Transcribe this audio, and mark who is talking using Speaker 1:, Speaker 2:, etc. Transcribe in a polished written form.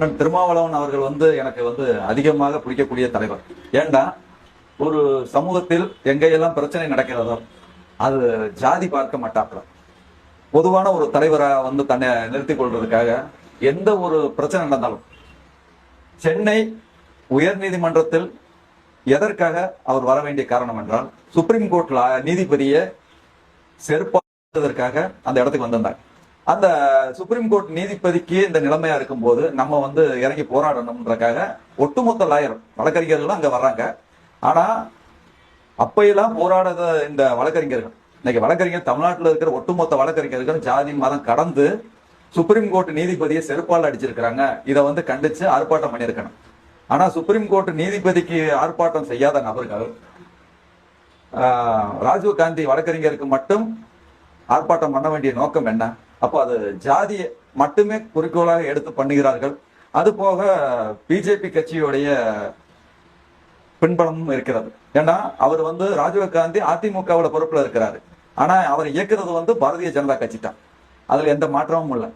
Speaker 1: திருமாவளவன் அவர்கள் எனக்கு அதிகமாக பிடிக்கக்கூடிய தலைவர். ஏண்டா ஒரு சமூகத்தில் எங்கெல்லாம் பிரச்சனை நடக்கிறதோ அது ஜாதி பார்க்க மாட்டாப்புல. பொதுவான ஒரு தலைவரா தன்னை நிறுத்திக் கொள்றதுக்காக எந்த ஒரு பிரச்சனை நடந்தாலும் சென்னை உயர் நீதிமன்றத்தில் எதற்காக அவர் வர வேண்டிய காரணம் என்றால் சுப்ரீம் கோர்ட்ல நீதிபதியை செருப்பாதற்காக அந்த இடத்துக்கு வந்திருந்தாங்க. அந்த சுப்ரீம் கோர்ட் நீதிபதிக்கு இந்த நிலைமையா இருக்கும் போது நம்ம இறங்கி போராடணும்ன்றக்காக ஒட்டுமொத்த லாயர் வழக்கறிஞர்கள் அங்க வர்றாங்க. ஆனா அப்பையெல்லாம் போராடாத இந்த வழக்கறிஞர்கள் இன்னைக்கு வழக்கறிஞர் தமிழ்நாட்டில் இருக்கிற ஒட்டுமொத்த வழக்கறிஞர்கள் ஜாதி மதம் கடந்து சுப்ரீம் கோர்ட் நீதிபதியை செருப்பால் அடிச்சிருக்கிறாங்க. இதை கண்டிச்சு ஆர்ப்பாட்டம் பண்ணியிருக்கணும். ஆனா சுப்ரீம் கோர்ட் நீதிபதிக்கு ஆர்ப்பாட்டம் செய்யாத நபர்கள் ராஜீவ் காந்தி வழக்கறிஞருக்கு மட்டும் ஆர்ப்பாட்டம் பண்ண வேண்டிய நோக்கம் என்ன? அப்போ அது ஜாதியை மட்டுமே குறிக்கோளாக எடுத்து பண்ணுகிறார்கள். அது போக பிஜேபி கட்சியுடைய பின்பலமும் இருக்கிறது. ஏன்னா அவர் ராஜீவ் காந்தி அதிமுகவோட பொறுப்புல இருக்கிறாரு. ஆனா அவர் இயக்குறது பாரதிய ஜனதா கட்சி தான். அதுல எந்த மாற்றமும் இல்லை.